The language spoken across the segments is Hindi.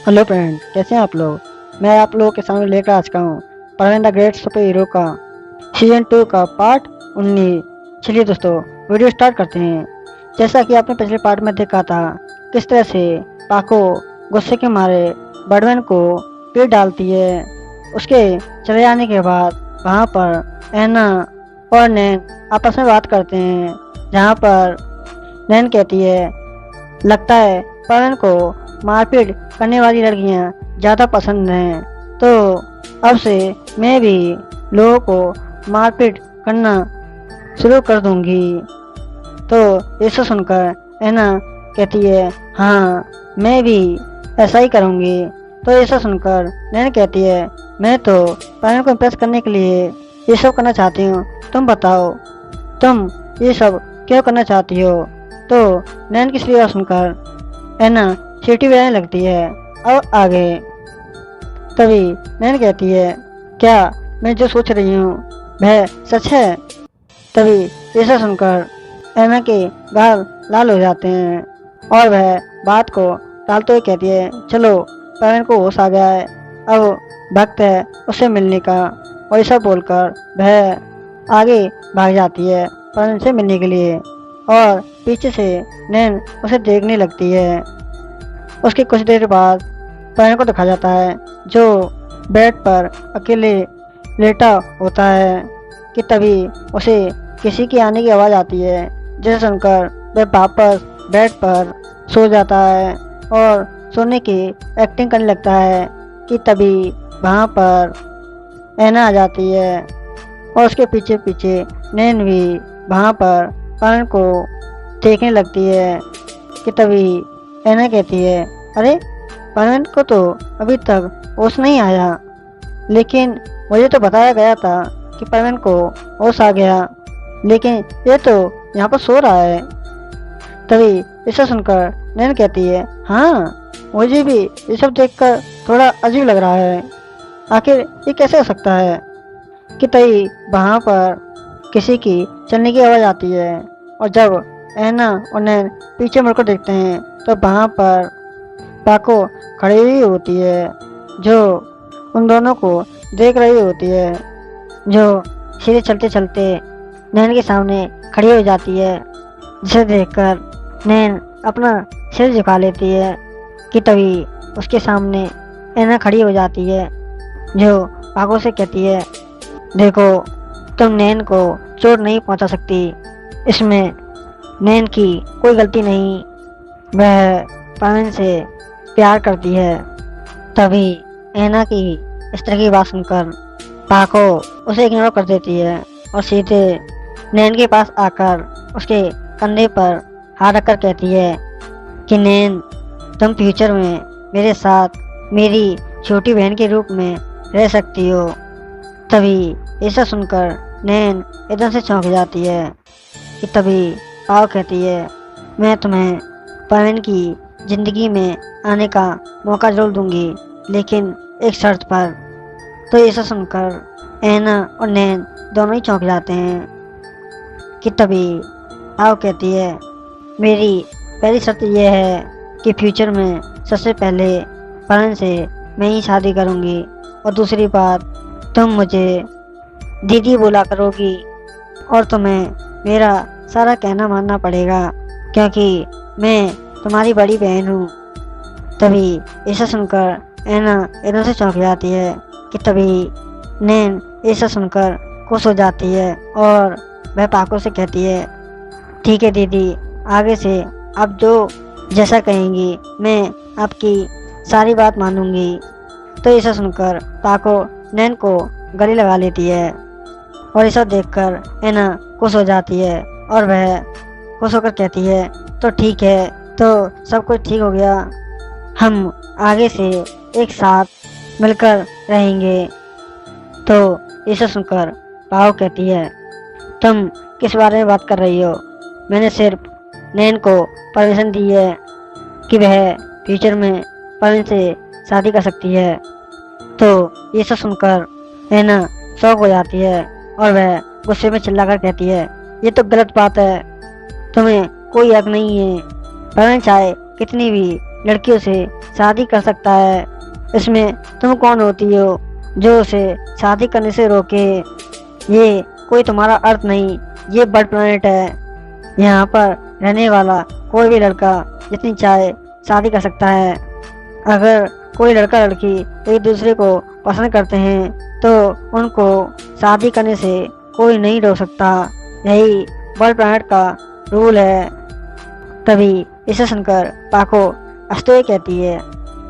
हेलो फ्रेंड, कैसे हैं आप लोग। मैं आप लोगों के सामने लेकर आ चुका हूँ Parveen the great super hero का सीजन 2 का पार्ट 19। चलिए दोस्तों, वीडियो स्टार्ट करते हैं। जैसा कि आपने पिछले पार्ट में देखा था किस तरह से पाको गुस्से के मारे बर्डमैन को पीट डालती है। उसके चले जाने के बाद वहाँ पर एना और नैन आपस में बात करते हैं, जहाँ पर नैन कहती है लगता है पवन को मारपीट करने वाली लड़कियां ज़्यादा पसंद हैं, तो अब से मैं भी लोगों को मारपीट करना शुरू कर दूंगी। तो ये सब सुनकर ऐना कहती है हाँ, मैं भी ऐसा ही करूंगी। तो ये सब सुनकर नैन कहती है मैं तो पवन को इम्प्रेस करने के लिए ये सब करना चाहती हूँ, तुम बताओ तुम ये सब क्यों करना चाहती हो। तो नैन की बात सुनकर ऐना सीटी बजाने लगती है। अब आगे तभी नैन कहती है क्या मैं जो सोच रही हूँ वह सच है। तभी ऐसा सुनकर ऐना के गाल लाल हो जाते हैं और वह बात को टालते हुए कहती है चलो पवन को होश आ गया है, अब वक्त है उससे मिलने का। और ऐसा बोलकर वह आगे भाग जाती है पवन से मिलने के लिए और पीछे से नैन उसे देखने लगती है। उसके कुछ देर बाद पवन को देखा जाता है जो बेड पर अकेले लेटा होता है कि तभी उसे किसी की आने की आवाज़ आती है, जिसे सुनकर वह वापस बेड पर सो जाता है और सोने की एक्टिंग करने लगता है कि तभी वहाँ पर ऐना आ जाती है और उसके पीछे पीछे नैन भी वहाँ पर पवन को देखने लगती है कि तभी ऐना कहती है अरे पवन को तो अभी तक होश नहीं आया, लेकिन मुझे तो बताया गया था कि पवन को होश आ गया, लेकिन ये तो यहाँ पर सो रहा है। तभी इसे सुनकर नैन कहती है हाँ, मुझे भी ये सब देखकर थोड़ा अजीब लग रहा है, आखिर ये कैसे हो सकता है। कि तभी वहाँ पर किसी की चलने की आवाज़ आती है और जब ऐना और नैन पीछे मुड़कर देखते हैं तो वहाँ पर पाको खड़ी हुई होती है, जो उन दोनों को देख रही होती है, जो सीधे चलते चलते नैन के सामने खड़ी हो जाती है, जिसे देखकर नैन अपना सिर झुका लेती है। कि तभी उसके सामने ऐना खड़ी हो जाती है, जो पाको से कहती है देखो तुम नैन को चोट नहीं पहुंचा सकती, इसमें नैन की कोई गलती नहीं, वह पवन से प्यार करती है। तभी ऐना की इस तरह की बात सुनकर पाको उसे इग्नोर कर देती है और सीधे नैन के पास आकर उसके कंधे पर हाथ रखकर कहती है कि नैन तुम फ्यूचर में मेरे साथ मेरी छोटी बहन के रूप में रह सकती हो। तभी ऐसा सुनकर नैन एकदम से चौंक जाती है कि तभी पाको कहती है मैं तुम्हें पवन की ज़िंदगी में आने का मौका जरूर दूंगी, लेकिन एक शर्त पर। तो ऐसा सुनकर ऐना और नैन दोनों ही चौंक जाते हैं कि तभी पाको कहती है मेरी पहली शर्त यह है कि फ्यूचर में सबसे पहले पवन से मैं ही शादी करूंगी, और दूसरी बात तुम मुझे दीदी बोला करोगी और तुम्हें मेरा सारा कहना मानना पड़ेगा, क्योंकि मैं तुम्हारी बड़ी बहन हूँ। तभी ऐसा सुनकर ऐना एकदम से चौंक जाती है कि तभी नैन ऐसा सुनकर खुश हो जाती है और वह पाको से कहती है ठीक है दीदी, आगे से आप जो जैसा कहेंगी मैं आपकी सारी बात मानूंगी। तो ऐसा सुनकर पाको नैन को गले लगा लेती है और ऐसा देखकर ऐना खुश हो जाती है और वह खुश होकर कहती है तो ठीक है, तो सब कुछ ठीक हो गया, हम आगे से एक साथ मिलकर रहेंगे। तो इसे सुनकर पाको कहती है तुम किस बारे में बात कर रही हो, मैंने सिर्फ नैन को परमिशन दी है कि वह फ्यूचर में पवन से शादी कर सकती है। तो ये सब सुनकर ऐना शौक हो जाती है और वह गुस्से में चिल्लाकर कहती है ये तो गलत बात है, तुम्हें कोई हक नहीं है, पवन चाहे कितनी भी लड़कियों से शादी कर सकता है। इसमें तुम कौन होती हो जो उसे शादी करने से रोके? ये कोई तुम्हारा अर्थ नहीं, ये बर्ड प्लैनेट है। यहाँ पर रहने वाला कोई भी लड़का जितनी चाहे शादी कर सकता है। अगर कोई लड़का लड़की एक दूसरे को पसंद करते हैं तो उनको शादी करने से कोई नहीं रोक सकता। यही बर्ड प्लैनेट का रूल है। तभी इसे सुनकर पाको हंसते हुए कहती है,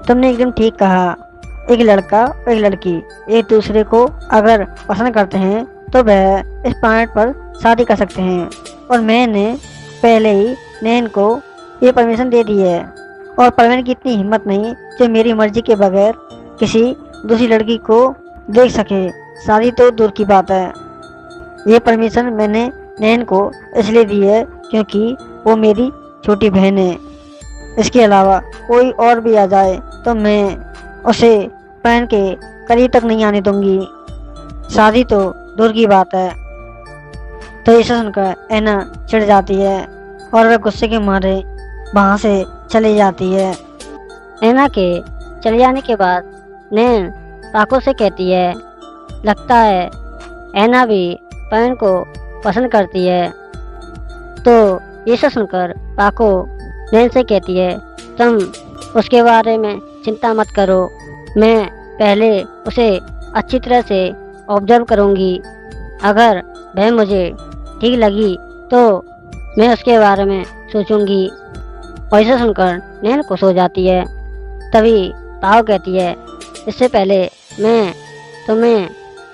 तुमने एकदम ठीक कहा। एक लड़का और एक लड़की एक दूसरे को अगर पसंद करते हैं तो वह इस प्लैनेट पर शादी कर सकते हैं। और मैंने पहले ही नैन को ये परमिशन दे दी है। और परवीन की इतनी हिम्मत नहीं जो मेरी मर्जी के बगैर किसी दूसरी लड़की को देख सके, शादी तो दूर की बात है। ये परमिशन मैंने नैन को इसलिए दी है क्योंकि वो मेरी छोटी बहन है। इसके अलावा कोई और भी आ जाए तो मैं उसे बहन के करीब तक नहीं आने दूंगी, शादी तो दूर की बात है। तो इसे सुनकर ऐना चिढ़ जाती है और वह गुस्से के मारे वहाँ से चली जाती है। ऐना के चले जाने के बाद नैन पाको से कहती है, लगता है ऐना भी परवीन को पसंद करती है। तो ये सब सुनकर पाको नैन से कहती है, तुम उसके बारे में चिंता मत करो, मैं पहले उसे अच्छी तरह से ऑब्जर्व करूँगी। अगर वह मुझे ठीक लगी तो मैं उसके बारे में सोचूंगी। और इसे सुनकर नैन खुश हो जाती है। तभी पाको कहती है, इससे पहले मैं तुम्हें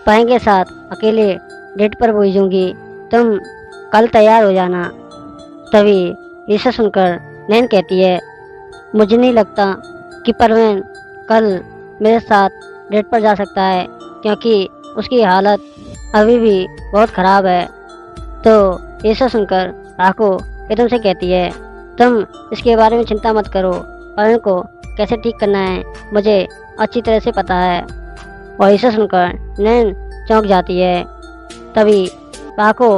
परवीन के साथ अकेले डेट पर भेजूंगी, तुम कल तैयार हो जाना। तभी इसे सुनकर नैन कहती है, मुझे नहीं लगता कि परवीन कल मेरे साथ डेट पर जा सकता है क्योंकि उसकी हालत अभी भी बहुत ख़राब है। तो ये सब सुनकर पाको एकदम से कहती है, तुम इसके बारे में चिंता मत करो, परवीन को कैसे ठीक करना है मुझे अच्छी तरह से पता है। और इसे सुनकर नैन चौंक जाती है। तभी पाको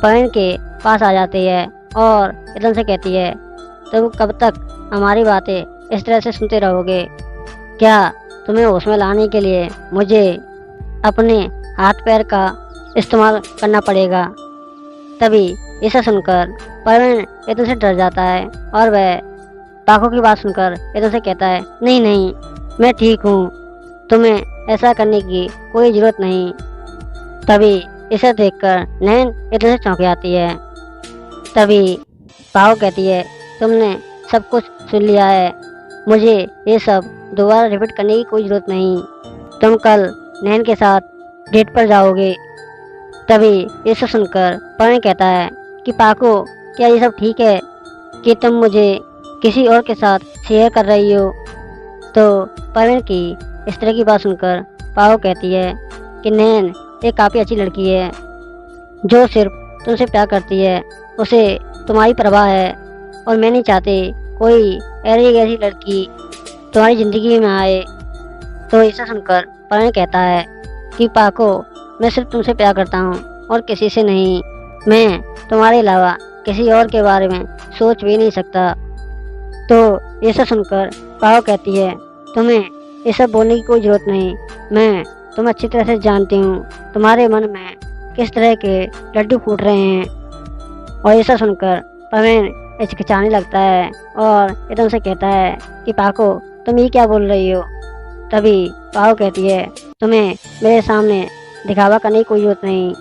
परवीन के पास आ जाती है और एकदम से कहती है, तुम कब तक हमारी बातें इस तरह से सुनते रहोगे? क्या तुम्हें होश में लाने के लिए मुझे अपने हाथ पैर का इस्तेमाल करना पड़ेगा? तभी इसे सुनकर परवीन एकदम से डर जाता है और वह पाको की बात सुनकर एकदम से कहता है, नहीं नहीं, मैं ठीक हूँ, तुम्हें ऐसा करने की कोई ज़रूरत नहीं। तभी इसे देखकर नैन एकदम से चौंक जाती है। तभी पाको कहती है, तुमने सब कुछ सुन लिया है, मुझे ये सब दोबारा रिपीट करने की कोई ज़रूरत नहीं, तुम कल नैन के साथ डेट पर जाओगे। तभी ये सब सुनकर परवीन कहता है कि पाको, क्या ये सब ठीक है कि तुम मुझे किसी और के साथ शेयर कर रही हो? तो परवीन की इस तरह की बात सुनकर पाको कहती है कि नैन एक काफ़ी अच्छी लड़की है जो सिर्फ तुमसे प्यार करती है, उसे तुम्हारी परवाह है और मैं नहीं चाहती कोई ऐसी लड़की तुम्हारी ज़िंदगी में आए। तो इसे सुनकर परवीन कहता है कि पाको, मैं सिर्फ तुमसे प्यार करता हूँ और किसी से नहीं, मैं तुम्हारे अलावा किसी और के बारे में सोच भी नहीं सकता। तो ये सब सुनकर पाको कहती है, तुम्हें ये सब बोलने की कोई ज़रूरत नहीं, मैं तुम्हें अच्छी तरह से जानती हूँ, तुम्हारे मन में किस तरह के लड्डू फूट रहे हैं। और ये सब सुनकर परवीन हिचकिचाने लगता है और एकदम से कहता है कि पाको, तुम ये क्या बोल रही हो? तभी पाको कहती है, तुम्हें मेरे सामने दिखावा करने की कोई ज़रूरत नहीं,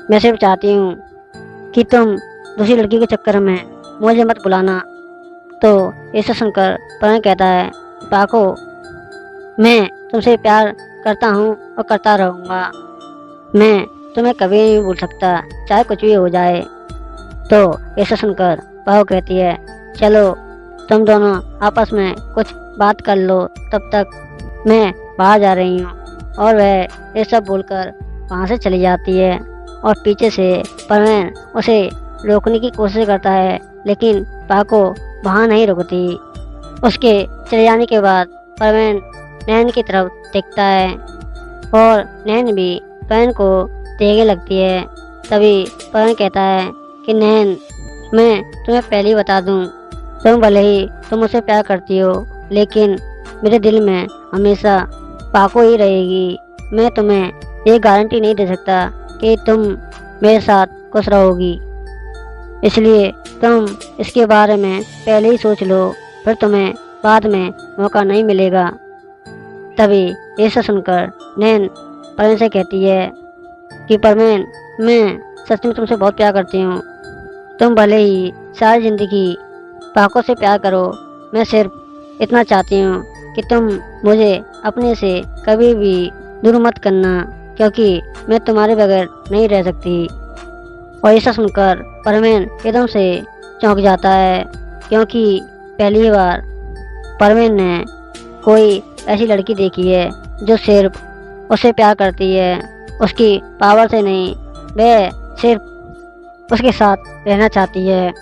मैं सिर्फ चाहती हूँ कि तुम दूसरी लड़की के चक्कर में मुझे मत बुलाना। तो इसे सुनकर परवीन कहता है, पाको, मैं तुमसे प्यार करता हूँ और करता रहूँगा, मैं तुम्हें कभी नहीं भूल सकता, चाहे कुछ भी हो जाए। तो इसे सुनकर पाको कहती है, चलो तुम दोनों आपस में कुछ बात कर लो, तब तक मैं बाहर जा रही हूँ। और वह ये सब बोलकर वहाँ से चली जाती है और पीछे से परवीन उसे रोकने की कोशिश करता है, लेकिन पाको वहाँ नहीं रुकती। उसके चले जाने के बाद परवीन नैन की तरफ देखता है और नैन भी परवीन को देखने लगती है। तभी परवीन कहता है कि नैन, मैं तुम्हें पहले ही बता दूं, तुम भले ही तुम मुझसे प्यार करती हो, लेकिन मेरे दिल में हमेशा पाको ही रहेगी। मैं तुम्हें ये गारंटी नहीं दे सकता कि तुम मेरे साथ खुश रहोगी, इसलिए तुम इसके बारे में पहले ही सोच लो, फिर तुम्हें बाद में मौका नहीं मिलेगा। तभी ऐसा सुनकर नैन परवीन से कहती है कि परवीन, मैं सच में तुमसे बहुत प्यार करती हूँ। तुम भले ही सारी ज़िंदगी पाको से प्यार करो, मैं सिर्फ इतना चाहती हूँ कि तुम मुझे अपने से कभी भी दूर मत करना, क्योंकि मैं तुम्हारे बगैर नहीं रह सकती। और ऐसा सुनकर परवीन एकदम से चौंक जाता है, क्योंकि पहली बार परवीन ने कोई ऐसी लड़की देखी है जो सिर्फ उससे प्यार करती है, उसकी पावर से नहीं, वह सिर्फ उसके साथ रहना चाहती है।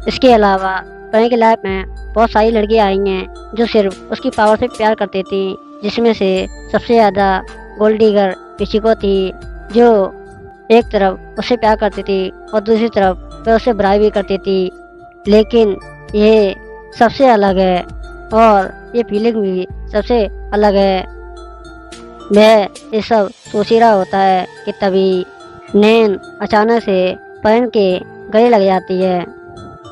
इसके अलावा परवीन की लाइफ में बहुत सारी लड़कियां आई हैं जो सिर्फ उसकी पावर से प्यार करती थी, जिसमें से सबसे ज़्यादा गोल्ड डिगर पिचिको थी, जो एक तरफ उससे प्यार करती थी और दूसरी तरफ वह उससे बुराई भी करती थी। लेकिन ये सबसे अलग है और ये फीलिंग भी सबसे अलग है। वह ये सब सोच ही रहा होता है कि तभी नैन अचानक से परवीन के गले लग जाती है,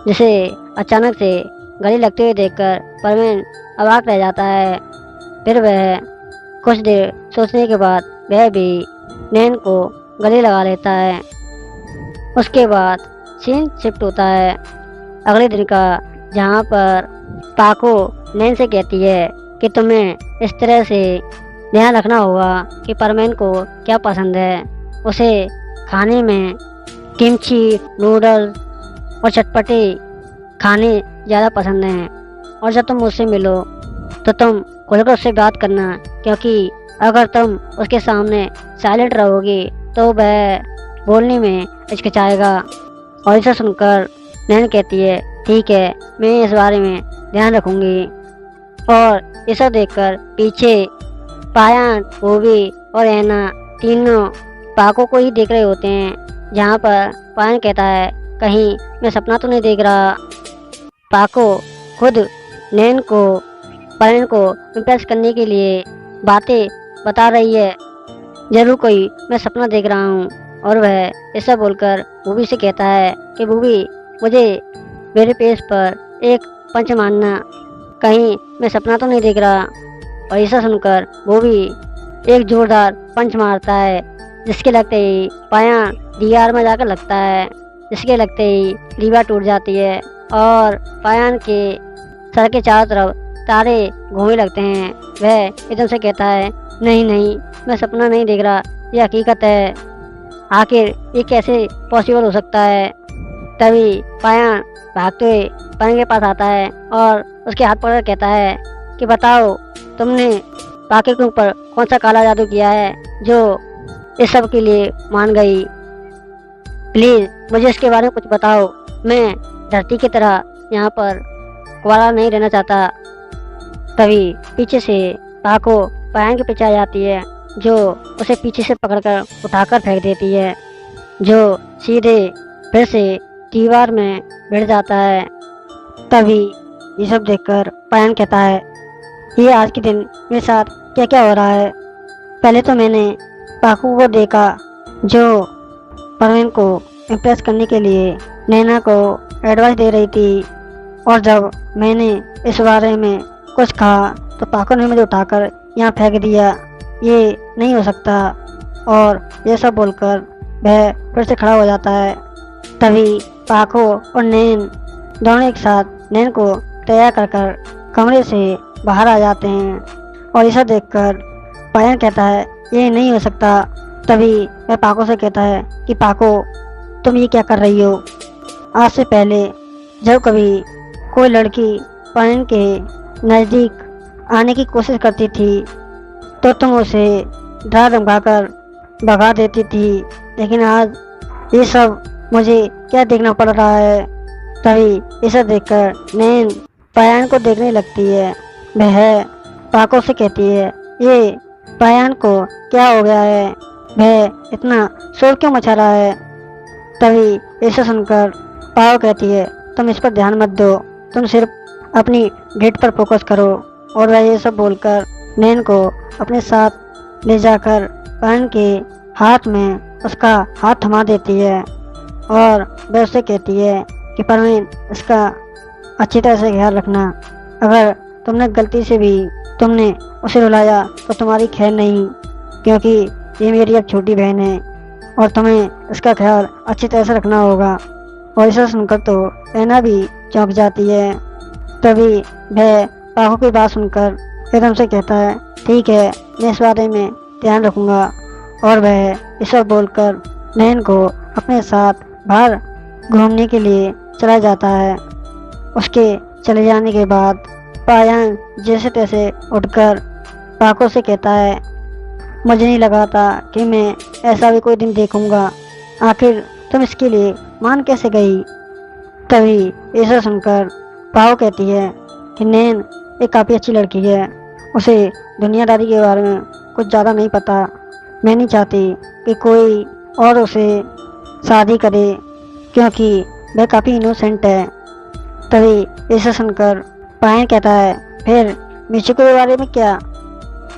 जिसे अचानक से गले लगते हुए देखकर परवीन अवाक रह जाता है। फिर वह कुछ देर सोचने के बाद वह भी नैन को गले लगा लेता है। उसके बाद सीन शिफ्ट होता है अगले दिन का, जहाँ पर पाको नैन से कहती है कि तुम्हें इस तरह से ध्यान रखना होगा कि परवीन को क्या पसंद है। उसे खाने में किमची, नूडल्स और चटपटे खाने ज़्यादा पसंद हैं, और जब तुम उससे मिलो तो तुम खुलकर उससे बात करना, क्योंकि अगर तुम उसके सामने साइलेंट रहोगी तो वह बोलने में हिचकिचाएगा। और इसे सुनकर नैन कहती है ठीक है, मैं इस बारे में ध्यान रखूँगी। और इसे देखकर पीछे पायान, बॉबी और ऐना तीनों पाको को ही देख रहे होते हैं, जहाँ पर पायान कहता है कहीं मैं सपना तो नहीं देख रहा। पाको खुद नैन को परवीन को इम्प्रेस करने के लिए बातें बता रही है, जरूर कोई मैं सपना देख रहा हूँ। और वह ऐसा बोलकर बूबी से कहता है कि बूबी, मुझे मेरे पेट पर एक पंच मारना, कहीं मैं सपना तो नहीं देख रहा। और ऐसा सुनकर बूबी एक जोरदार पंच मारता है, जिसके लगते ही पाया दीवार में जाकर लगता है, जिसके लगते ही दीवार टूट जाती है और पायान के सर के चारों तरफ तारे घूमने लगते हैं। वह एकदम से कहता है नहीं नहीं, मैं सपना नहीं देख रहा, ये हकीकत है, आखिर ये कैसे पॉसिबल हो सकता है। तभी पायान भागते हुए परवीन के पास आता है और उसके हाथ पकड़ कहता है कि बताओ, तुमने पाके के ऊपर कौन सा काला जादू किया है जो इस सब के लिए मान गई। प्लीज़ मुझे इसके बारे में कुछ बताओ, मैं धरती की तरह यहाँ पर कुंवारा नहीं रहना चाहता। तभी पीछे से पाको पायान के पीछे आ जाती है, जो उसे पीछे से पकड़कर उठाकर फेंक देती है, जो सीधे फिर से दीवार में भिड़ जाता है। तभी ये सब देखकर पायान कहता है ये आज के दिन मेरे साथ क्या क्या हो रहा है। पहले तो मैंने पाको को देखा जो परवीन को इम्प्रेस करने के लिए नैना को एडवाइस दे रही थी, और जब मैंने इस बारे में कुछ कहा तो पाको ने मुझे उठाकर यहाँ फेंक दिया, ये नहीं हो सकता। और ये सब बोलकर वह फिर से खड़ा हो जाता है। तभी पाको और नैन दोनों एक साथ नैन को तैयार कर कमरे से बाहर आ जाते हैं। और इसे देखकर पायन कहता है ये नहीं हो सकता। तभी वह पाको से कहता है कि पाको, तुम ये क्या कर रही हो। आज से पहले जब कभी कोई लड़की पायन के नज़दीक आने की कोशिश करती थी तो तुम उसे डरा धमकाकर भगा देती थी, लेकिन आज ये सब मुझे क्या देखना पड़ रहा है। तभी इसे देखकर नैन पायान को देखने लगती है। वह पाको से कहती है ये पायान को क्या हो गया है, वह इतना शोर क्यों मचा रहा है। तभी इसे सुनकर पाको कहती है तुम इस पर ध्यान मत दो, तुम सिर्फ अपनी डेट पर फोकस करो और वह ये सब बोलकर नैन को अपने साथ ले जाकर पायन के हाथ में उसका हाथ थमा देती है और वह उससे कहती है कि परवीन, इसका अच्छी तरह से ख्याल रखना। अगर तुमने गलती से भी तुमने उसे रुलाया तो तुम्हारी खैर नहीं, क्योंकि ये मेरी एक छोटी बहन है और तुम्हें इसका ख्याल अच्छी तरह से रखना होगा। और इसे सुनकर तो ऐना भी चौंक जाती है। तभी वह पाको की बात सुनकर एकदम से कहता है, ठीक है, मैं इस बारे में ध्यान रखूँगा। और वह ये सब बोलकर नैन को अपने साथ बाहर घूमने के लिए चला जाता है। उसके चले जाने के बाद पायन जैसे तैसे उठकर पाको से कहता है, मुझे नहीं लगा था कि मैं ऐसा भी कोई दिन देखूंगा। आखिर तुम इसके लिए मान कैसे गई? तभी ऐसा सुनकर पाको कहती है कि नैन एक काफ़ी अच्छी लड़की है, उसे दुनियादारी के बारे में कुछ ज़्यादा नहीं पता। मैं नहीं चाहती कि कोई और उसे शादी करे, क्योंकि वह काफ़ी इनोसेंट है। तभी ऐसा सुनकर पायन कहता है, फिर मिचिको के बारे में क्या?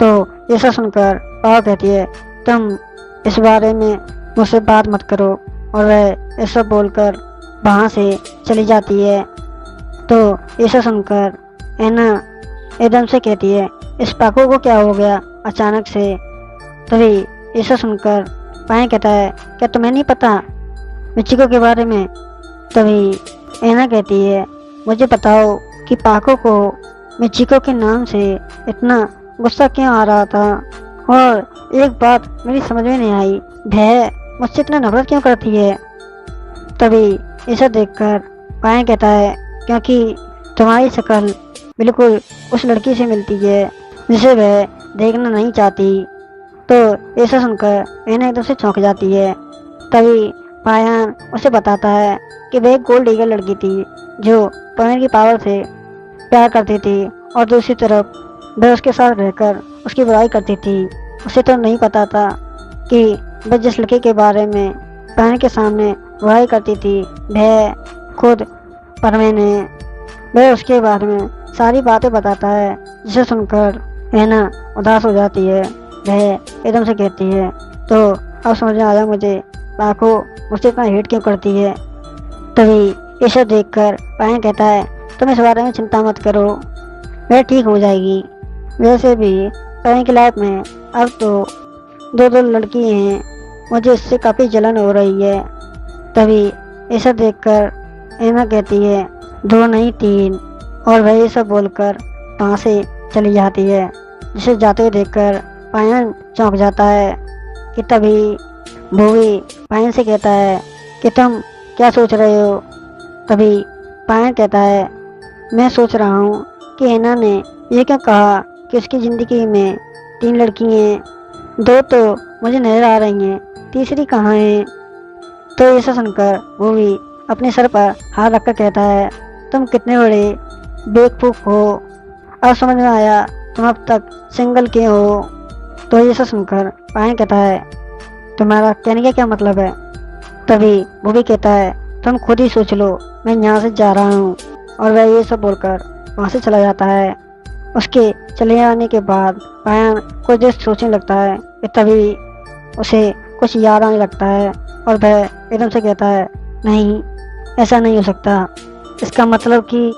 तो ऐसा सुनकर पाको कहती है, तुम इस बारे में मुझसे बात मत करो। और वह ऐसा बोलकर वहाँ से चली जाती है। तो ऐसा सुनकर ऐना एकदम से कहती है, इस पाको को क्या हो गया अचानक से? तभी ऐसा सुनकर पायन कहता है, क्या तुम्हें नहीं पता मिचिको के बारे में? तभी ऐना कहती है, मुझे बताओ कि पाको को मिचिको के नाम से इतना गुस्सा क्यों आ रहा था। और एक बात मेरी समझ में नहीं आई, वह मुझसे इतना नफरत क्यों करती है? तभी इसे देखकर पायन कहता है, क्योंकि तुम्हारी शक्ल बिल्कुल उस लड़की से मिलती है जिसे वह देखना नहीं चाहती। तो ऐसा सुनकर ऐना एकदम से चौंक जाती है। तभी पायन उसे बताता है कि वह एक गोल्ड डिगर लड़की थी जो पायन की पावर से प्यार करती थी और दूसरी तरफ वह उसके साथ रहकर उसकी बुराई करती थी। उसे तो नहीं पता था कि वह जिस लड़के के बारे में पायन के सामने बुराई करती थी वह खुद परवीन है। वह उसके बारे में सारी बातें बताता है, जिसे सुनकर ऐना उदास हो जाती है। वह एकदम से कहती है, तो अब समझ में आया मुझे पाको मुझसे इतना हेट क्यों करती है। तभी इसे देखकर पायन कहता है, तुम इस बारे में चिंता मत करो, वह ठीक हो जाएगी। वैसे भी पायन की लाइफ में अब तो दो लड़की हैं, मुझे इससे काफ़ी जलन हो रही है। तभी इसे देखकर ऐना कहती है, दो नहीं तीन। और वह ये सब बोलकर वहाँ से चली जाती है, जिसे जाते हुए देखकर पायन चौंक जाता है। कि तभी भूवी पायन से कहता है कि तुम क्या सोच रहे हो? तभी पायन कहता है, मैं सोच रहा हूँ कि ऐना ने ये क्या कहा कि उसकी ज़िंदगी में 3 लड़की हैं, 2 तो मुझे नजर आ रही हैं, तीसरी कहाँ है? तो ऐसा सुनकर भूवी अपने सर पर हाथ रखकर कहता है, तुम कितने बड़े बेवकूफ़ हो, अब समझ में आया तुम अब तक सिंगल क्यों हो। तो ये सब सुनकर पायन कहता है, तुम्हारा कहने का क्या मतलब है? तभी भूवी कहता है, तुम खुद ही सोच लो, मैं यहाँ से जा रहा हूँ। और वह ये सब बोलकर वहाँ से चला जाता है। उसके चले आने के बाद पायन कुछ देर सोचने लगता है कि तभी उसे कुछ याद आने लगता है और वह एकदम से कहता है, नहीं, ऐसा नहीं हो सकता। इसका मतलब कि